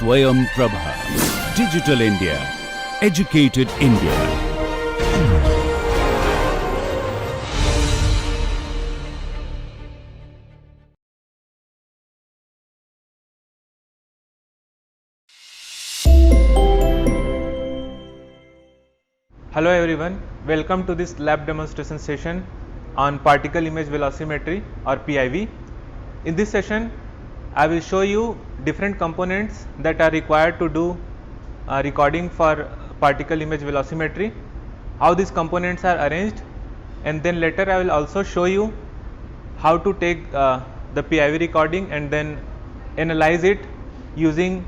SwayamPrabha. Digital India. Educated India. Hello everyone, welcome to this lab demonstration session on particle image velocimetry or PIV. In this session, I will show you different components that are required to do recording for particle image velocimetry, how these components are arranged, and then later I will also show you how to take the PIV recording and then analyze it using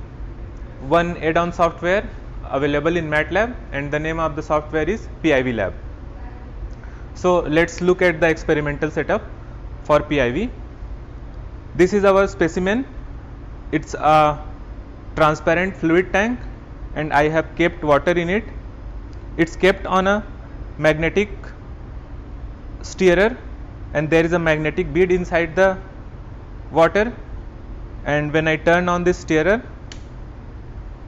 one add-on software available in MATLAB, and the name of the software is PIV Lab. So let's look at the experimental setup for PIV. This is our specimen. It's a transparent fluid tank and I have kept water in it. It's kept on a magnetic stirrer and there is a magnetic bead inside the water, and when I turn on this stirrer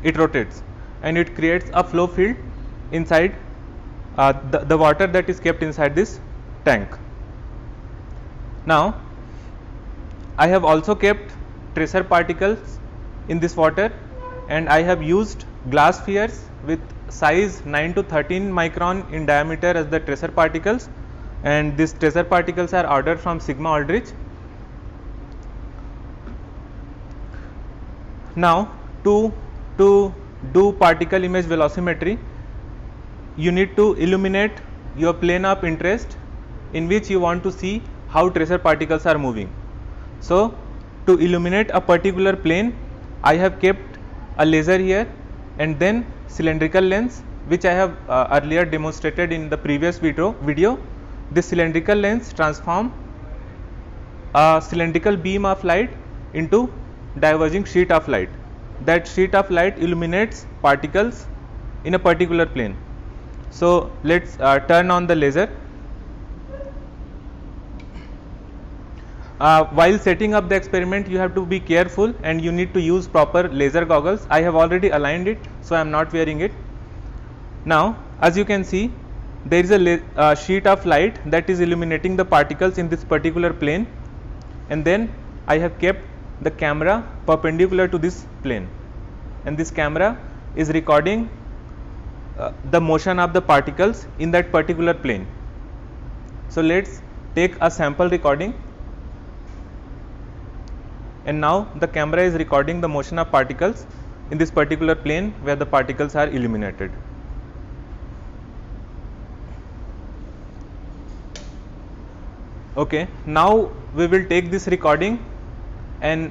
it rotates and it creates a flow field inside the water that is kept inside this tank. Now I have also kept tracer particles in this water and I have used glass spheres with size 9 to 13 micron in diameter as the tracer particles, and these tracer particles are ordered from Sigma Aldrich. Now to do particle image velocimetry, you need to illuminate your plane of interest in which you want to see how tracer particles are moving. So to illuminate a particular plane, I have kept a laser here and then cylindrical lens, which I have earlier demonstrated in the previous video. This cylindrical lens transform a cylindrical beam of light into diverging sheet of light. That sheet of light illuminates particles in a particular plane. So let's turn on the laser. While setting up the experiment, you have to be careful and you need to use proper laser goggles. I have already aligned it, so I am not wearing it. Now as you can see, there is a sheet of light that is illuminating the particles in this particular plane, and then I have kept the camera perpendicular to this plane, and this camera is recording the motion of the particles in that particular plane. So let's take a sample recording, and now the camera is recording the motion of particles in this particular plane where the particles are illuminated. Okay, now we will take this recording and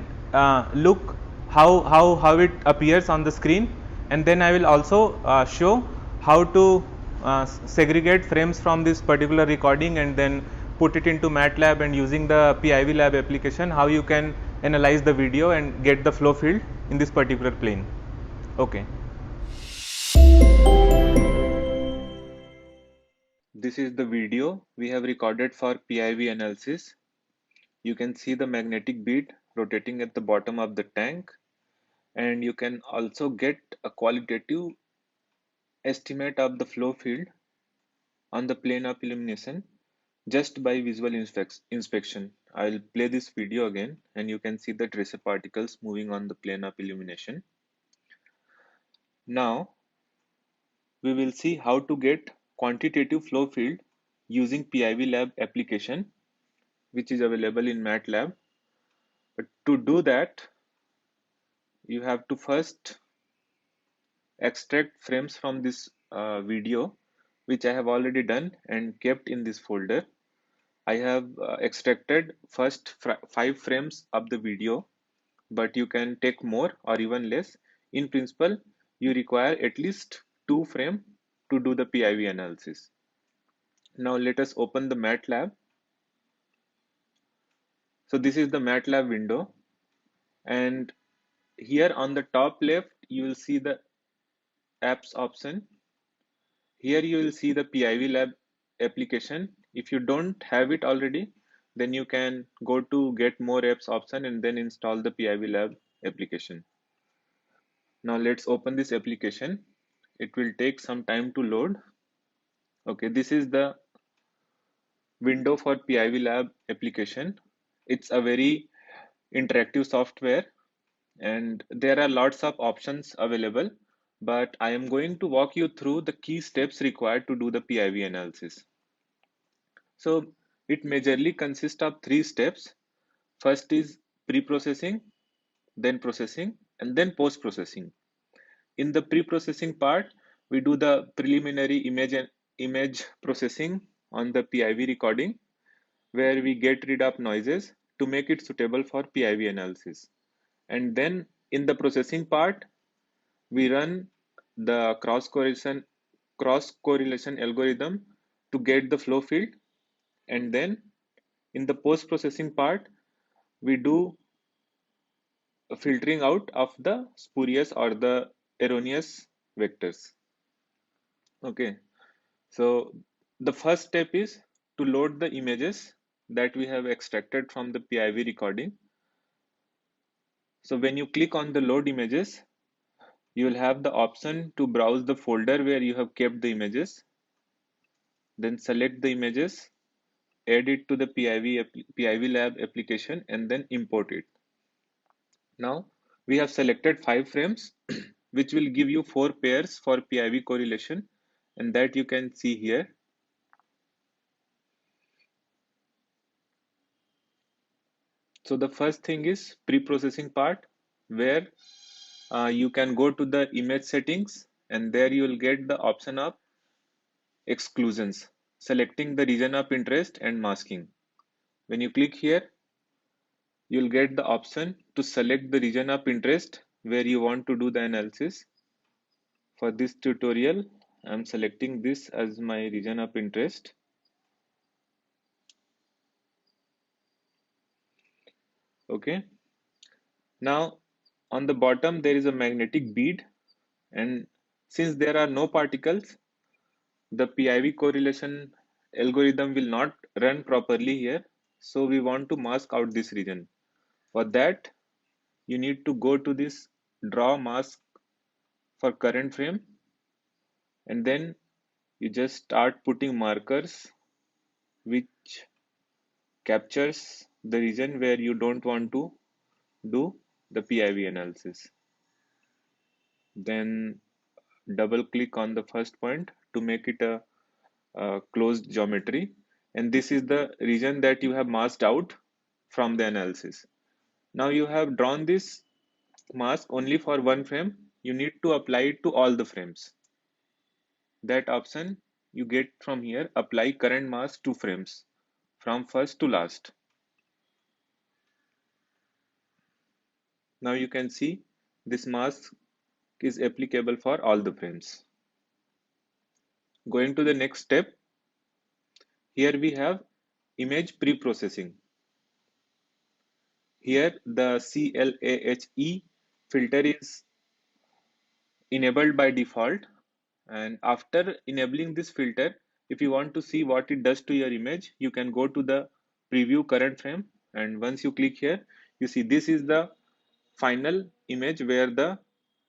look how it appears on the screen, and then I will also show how to segregate frames from this particular recording and then put it into MATLAB, and using the PIV Lab application how you can analyze the video and get the flow field in this particular plane. Okay. This is the video we have recorded for PIV analysis. You can see the magnetic bead rotating at the bottom of the tank, and you can also get a qualitative estimate of the flow field on the plane of illumination just by visual inspection. I will play this video again and you can see the tracer particles moving on the plane of illumination. Now we will see how to get quantitative flow field using PIV Lab application, which is available in MATLAB. But to do that, you have to first extract frames from this video, which I have already done and kept in this folder. I have extracted first 5 frames of the video, but you can take more or even less. In principle, you require at least 2 frames to do the PIV analysis. Now let us open the MATLAB. So this is the MATLAB window, and here on the top left you will see the apps option. Here you will see the PIV Lab application. If you don't have it already, then you can go to get more apps option and then install the PIV Lab application. Now let's open this application. It will take some time to load. Okay, this is the window for PIV lab application. It's a very interactive software and there are lots of options available, but I am going to walk you through the key steps required to do the PIV analysis. So it majorly consists of three steps. First is pre-processing, then processing, and then post-processing. In the pre-processing part, we do the preliminary image processing on the PIV recording, where we get rid of noises to make it suitable for PIV analysis. And then in the processing part, we run the cross correlation algorithm to get the flow field. And then in the post processing part, we do a filtering out of the spurious or the erroneous vectors. Okay, so the first step is to load the images that we have extracted from the PIV recording. So when you click on the load images, you will have the option to browse the folder where you have kept the images. Then select the images, add it to the PIV lab application, and then import it. Now we have selected 5 frames, which will give you 4 pairs for PIV correlation, and that you can see here. So the first thing is pre-processing part, where you can go to the image settings, and there you will get the option of exclusions, selecting the region of interest and masking. When you click here, you'll get the option to select the region of interest where you want to do the analysis. For this tutorial, I'm selecting this as my region of interest. Okay. Now on the bottom there is a magnetic bead, and since there are no particles, the PIV correlation algorithm will not run properly here. So we want to mask out this region. For that, you need to go to this draw mask for current frame, and then you just start putting markers which captures the region where you don't want to do the PIV analysis. Then double click on the first point to make it a closed geometry, and this is the region that you have masked out from the analysis. Now you have drawn this mask only for one frame. You need to apply it to all the frames. That option you get from here, apply current mask to frames from first to last. Now you can see this mask is applicable for all the frames. Going to the next step, here we have image pre-processing. Here the CLAHE filter is enabled by default, and after enabling this filter, if you want to see what it does to your image, you can go to the preview current frame, and once you click here, you see this is the final image where the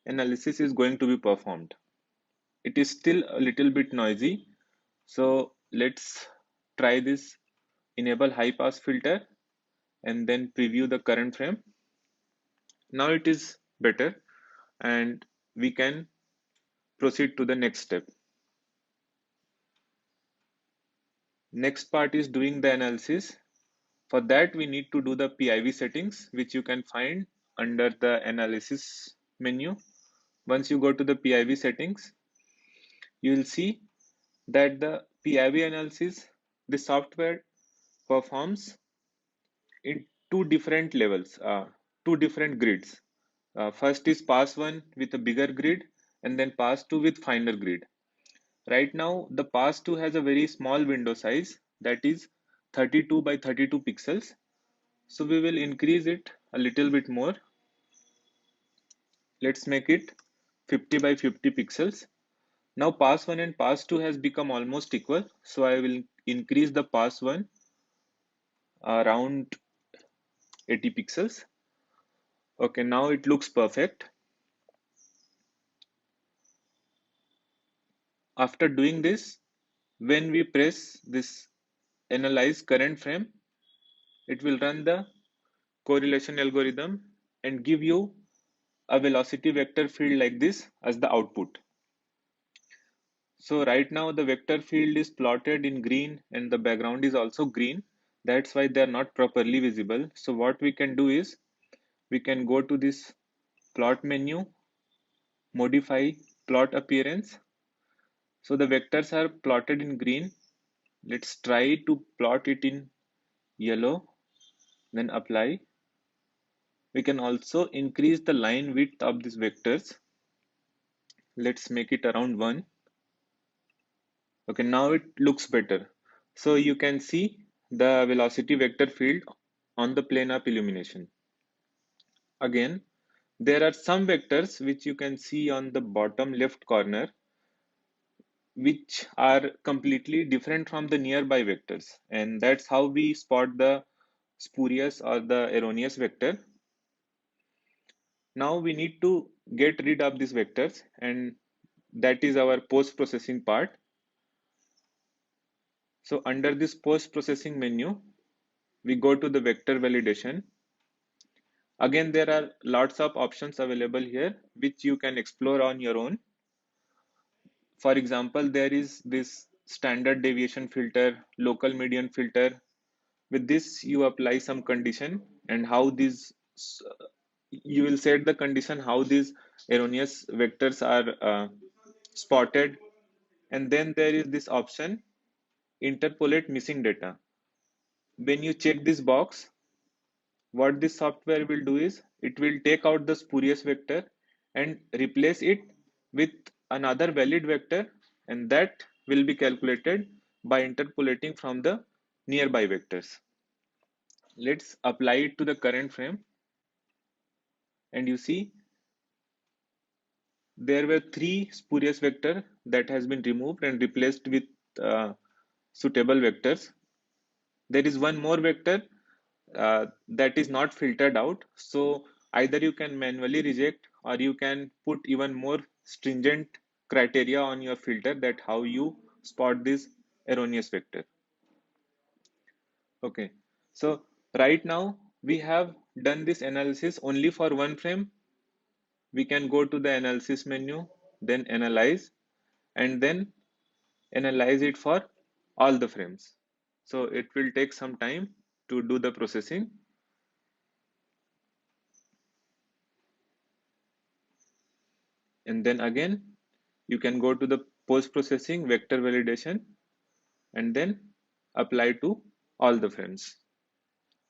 analysis is going to be performed. It is still a little bit noisy, so let's try this enable high pass filter and then preview the current frame. Now it is better, and we can proceed to the next step. Next part is doing the analysis. For that, we need to do the PIV settings, which you can find under the analysis menu. Once you go to the PIV settings, you will see that the PIV analysis, the software performs in two different levels, two different grids. First is pass 1 with a bigger grid, and then pass 2 with finer grid. Right now, the pass 2 has a very small window size, that is 32 by 32 pixels. So we will increase it a little bit more. Let's make it 50 by 50 pixels. Now pass 1 and pass 2 has become almost equal. So I will increase the pass 1 around 80 pixels. Okay, now it looks perfect. After doing this, when we press this analyze current frame, it will run the correlation algorithm and give you a velocity vector field like this as the output. So right now the vector field is plotted in green and the background is also green. That's why they are not properly visible. So what we can do is we can go to this plot menu, modify plot appearance. So the vectors are plotted in green. Let's try to plot it in yellow, then apply. We can also increase the line width of these vectors. Let's make it around 1. Okay, now it looks better. So you can see the velocity vector field on the plane of illumination. Again, there are some vectors which you can see on the bottom left corner, which are completely different from the nearby vectors. And that's how we spot the spurious or the erroneous vector. Now we need to get rid of these vectors, and that is our post-processing part. So under this post-processing menu, we go to the vector validation. Again, there are lots of options available here, which you can explore on your own. For example, there is this standard deviation filter, local median filter. With this, you apply some condition and how these, you will set the condition how these erroneous vectors are spotted. And then there is this option, interpolate missing data. When you check this box, what this software will do is it will take out the spurious vector and replace it with another valid vector, and that will be calculated by interpolating from the nearby vectors. Let's apply it to the current frame, and you see there were 3 spurious vector that has been removed and replaced with suitable vectors. There is one more vector that is not filtered out. So either you can manually reject or you can put even more stringent criteria on your filter that how you spot this erroneous vector. Okay, so right now we have done this analysis only for one frame. We can go to the analysis menu, then analyze, and then analyze it for all the frames. So it will take some time to do the processing. And then again, you can go to the post-processing vector validation and then apply to all the frames.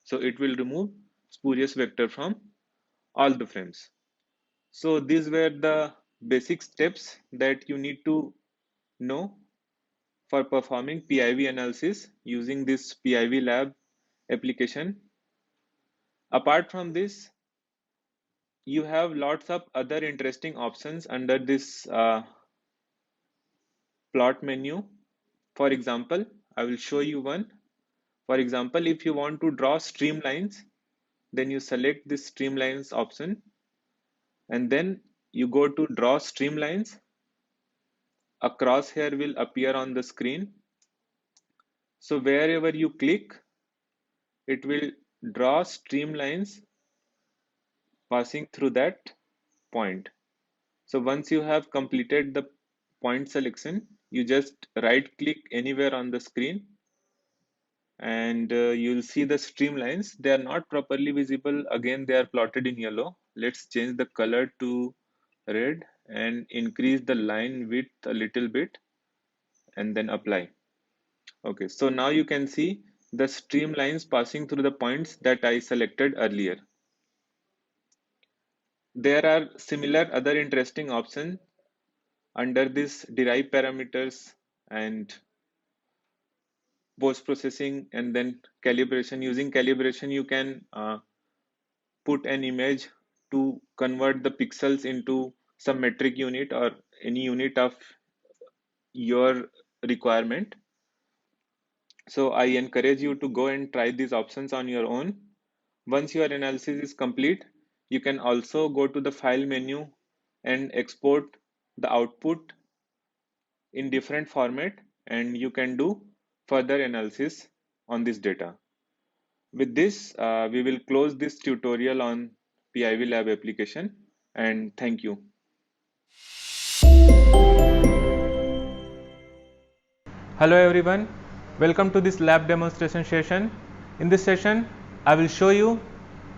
So it will remove spurious vector from all the frames. So these were the basic steps that you need to know for performing PIV analysis using this PIV lab application. Apart from this, you have lots of other interesting options under this plot menu. For example, I will show you one. For example, if you want to draw streamlines, then you select this streamlines option and then you go to draw streamlines. A crosshair will appear on the screen. So wherever you click, it will draw streamlines passing through that point. So once you have completed the point selection, you just right click anywhere on the screen and you'll see the streamlines. They are not properly visible. Again, they are plotted in yellow. Let's change the color to red and increase the line width a little bit and then apply. Okay, so now you can see the streamlines passing through the points that I selected earlier. There are similar other interesting options under this derive parameters and post processing and then calibration. Using calibration, you can put an image to convert the pixels into some metric unit or any unit of your requirement. So I encourage you to go and try these options on your own. Once your analysis is complete, you can also go to the file menu and export the output in different format and you can do further analysis on this data. With this, we will close this tutorial on PIV lab application, and thank you. Hello everyone, welcome to this lab demonstration session. In this session, I will show you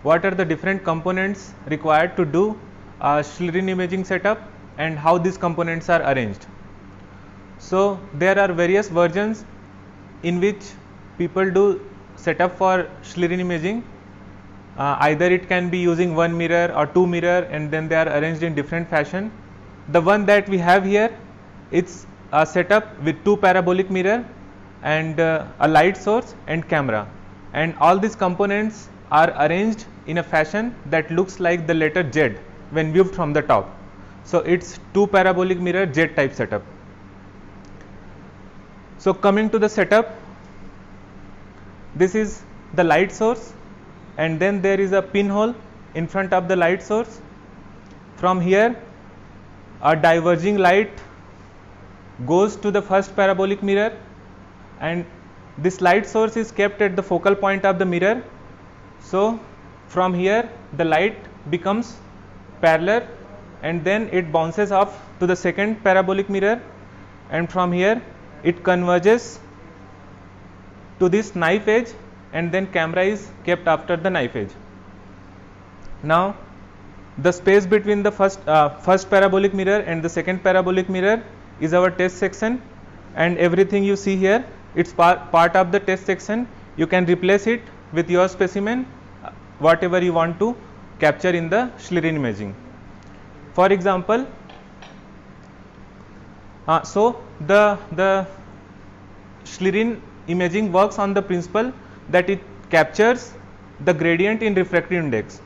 what are the different components required to do a Schlieren imaging setup and how these components are arranged. So there are various versions in which people do setup for Schlieren imaging. Either it can be using one mirror or two mirror and then they are arranged in different fashion. The one that we have here, it's a setup with two parabolic mirror and a light source and camera, and all these components are arranged in a fashion that looks like the letter Z when viewed from the top. So it's two parabolic mirror Z type setup. So coming to the setup, this is the light source and then there is a pinhole in front of the light source. From here a diverging light goes to the first parabolic mirror and this light source is kept at the focal point of the mirror. So from here the light becomes parallel and then it bounces off to the second parabolic mirror, and from here it converges to this knife edge and then camera is kept after the knife edge. Now the space between the first parabolic mirror and the second parabolic mirror is our test section, and everything you see here, it's part of the test section. You can replace it with your specimen, whatever you want to capture in the Schlieren imaging. For example, so the Schlieren imaging works on the principle that it captures the gradient in refractive index.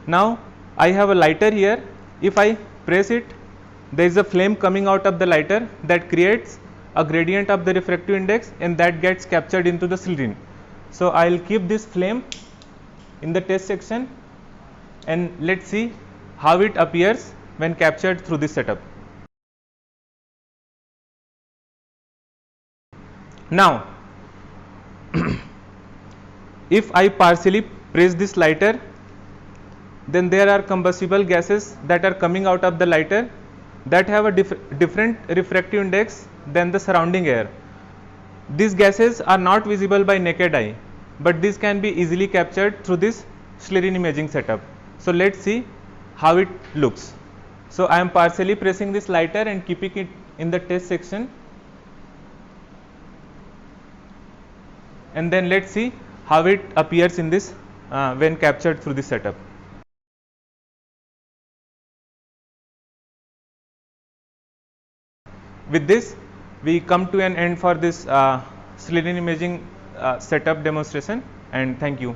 Now I have a lighter here. If I press it, there is a flame coming out of the lighter that creates a gradient of the refractive index and that gets captured into the Schlieren. So I will keep this flame in the test section and let's see how it appears when captured through this setup. Now if I partially press this lighter, then there are combustible gases that are coming out of the lighter that have a different refractive index than the surrounding air. These gases are not visible by naked eye, but these can be easily captured through this Schlieren imaging setup. So let's see how it looks. So I am partially pressing this lighter and keeping it in the test section, and then let's see how it appears in this when captured through this setup. With this, we come to an end for this Schlieren imaging setup demonstration, and thank you.